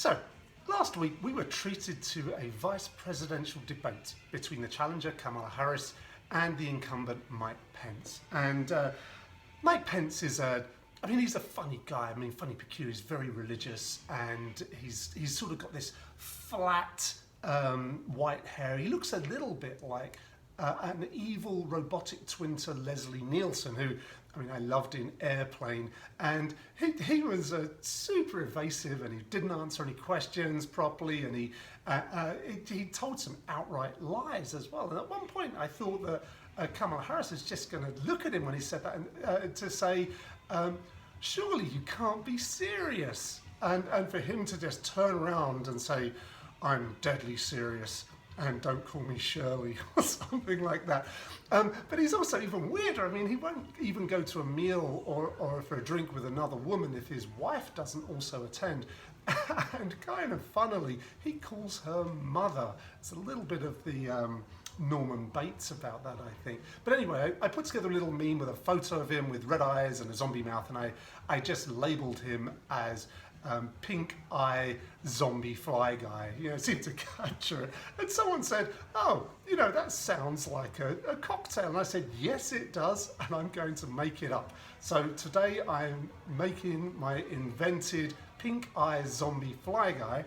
So, last week we were treated to a vice presidential debate between the challenger Kamala Harris and the incumbent Mike Pence. And Mike Pence is he's a funny guy. I mean, funny peculiar. He's very religious, and he's sort of got this flat white hair. He looks a little bit like an evil robotic twin to Leslie Nielsen, who, I loved in Airplane, and he was super evasive, and he didn't answer any questions properly, and he told some outright lies as well. And at one point, I thought that Kamala Harris is just going to look at him when he said that and to say, surely you can't be serious. And for him to just turn around and say, I'm deadly serious, and don't call me Shirley, or something like that. But he's also even weirder. I mean, he won't even go to a meal or for a drink with another woman if his wife doesn't also attend. And kind of funnily, he calls her mother. It's a little bit of the Norman Bates about that, I think. But anyway, I put together a little meme with a photo of him with red eyes and a zombie mouth, and I just labelled him as pink eye zombie fly guy. Seemed to capture it. And someone said, oh, that sounds like a cocktail. And I said, yes, it does, and I'm going to make it up. So today I'm making my invented pink eye zombie fly guy.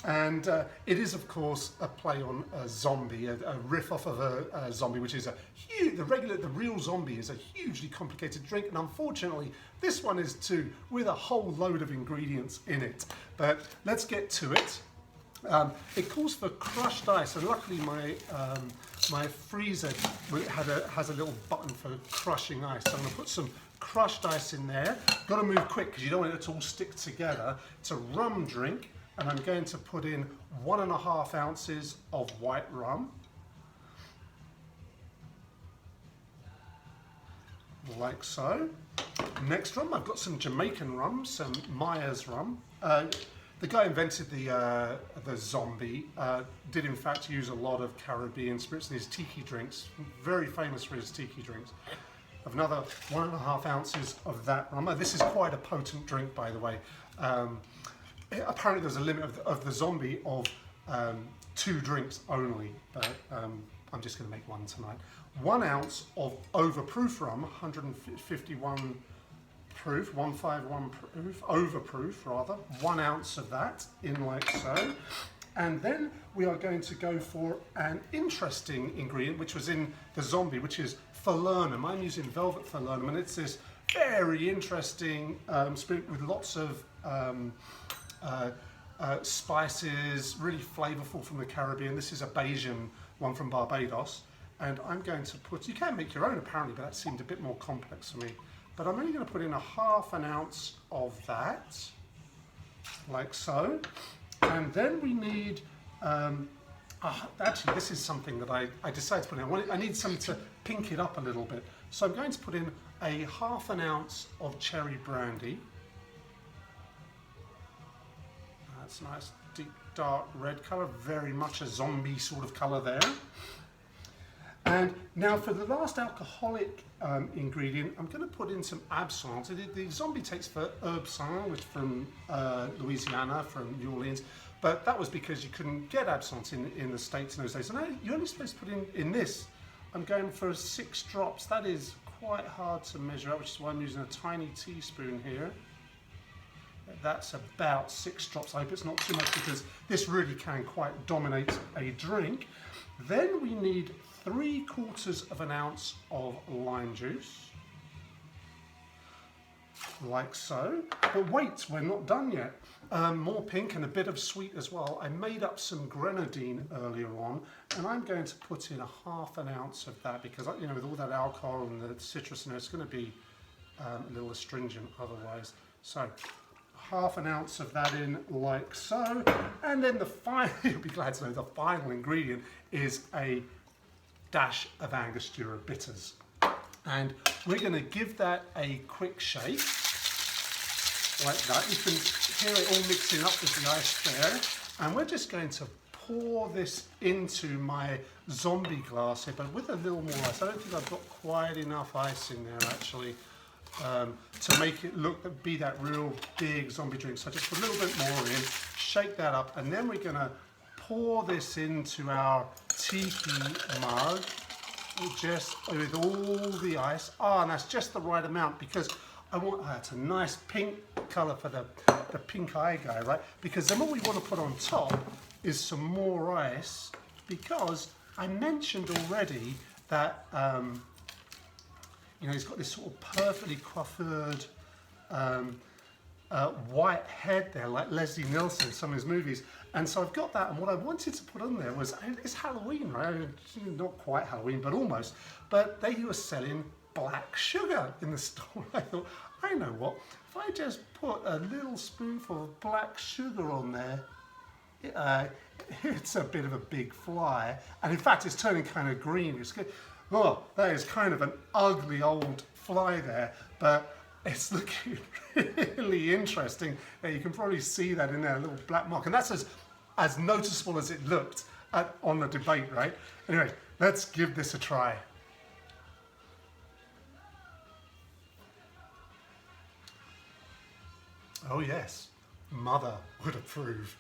And it is, of course, a play on a zombie, a riff off of a zombie, which is the real zombie is a hugely complicated drink, and unfortunately, this one is too, with a whole load of ingredients in it. But let's get to it. It calls for crushed ice, and luckily my freezer has a little button for crushing ice. So I'm going to put some crushed ice in there. Got to move quick because you don't want it to all stick together. It's a rum drink. And I'm going to put in 1.5 ounces of white rum, like so. Next rum, I've got some Jamaican rum, some Myers rum. The guy invented the zombie, did in fact use a lot of Caribbean spirits in his tiki drinks, very famous for his tiki drinks. I've another 1.5 ounces of that rum. This is quite a potent drink, by the way. Apparently there's a limit of the zombie of 2 drinks only, but I'm just going to make one tonight. 1 ounce of overproof rum, 151 proof, 151 proof, overproof rather. 1 ounce of that in like so. And then we are going to go for an interesting ingredient which was in the zombie, which is falernum. I'm using velvet falernum, and it's this very interesting spirit with lots of spices, really flavorful from the Caribbean. This is a Bajan one from Barbados, and I'm going to put, you can make your own apparently, but that seemed a bit more complex for me. But I'm only going to put in 1/2 ounce of that, like so. And then we need, actually this is something that I decided to put in. I need something to pink it up a little bit. So I'm going to put in 1/2 ounce of cherry brandy. That's nice, deep, dark red colour, very much a zombie sort of colour there. And now for the last alcoholic ingredient, I'm going to put in some absinthe. The zombie takes for absinthe, which is from Louisiana, from New Orleans, but that was because you couldn't get absinthe in the States in those days. So now you're only supposed to put in this. I'm going for 6 drops. That is quite hard to measure out, which is why I'm using a tiny teaspoon here. That's about 6 drops. I hope it's not too much because this really can quite dominate a drink. Then we need 3/4 ounce of lime juice, like so. But wait, we're not done yet. More pink and a bit of sweet as well. I made up some grenadine earlier on, and I'm going to put in 1/2 ounce of that because, with all that alcohol and the citrus in it, it's going to be a little astringent otherwise. So 1/2 ounce of that in like so. And then the final, you'll be glad to know, the final ingredient is a dash of angostura bitters. And we're going to give that a quick shake, like that. You can hear it all mixing up with the ice there. And we're just going to pour this into my zombie glass here, but with a little more ice. I don't think I've got quite enough ice in there actually. To make it be that real big zombie drink. So just put a little bit more in, shake that up, and then we're gonna pour this into our tiki mug, just with all the ice. Oh, and that's just the right amount because I want, it's a nice pink color for the pink eye guy, right? Because then what we want to put on top is some more ice, because I mentioned already that, you know, he's got this sort of perfectly coiffured white head there, like Leslie Nielsen in some of his movies. And so I've got that, and what I wanted to put on there was, it's Halloween, right? Not quite Halloween, but almost. But they were selling black sugar in the store. I thought, I know what, if I just put a little spoonful of black sugar on there, it's a bit of a big fly. And in fact, it's turning kind of green. It's good. Oh, that is kind of an ugly old fly there, but it's looking really interesting. You can probably see that in there, a little black mark. And that's as noticeable as it looked on the debate, right? Anyway, let's give this a try. Oh yes, mother would approve.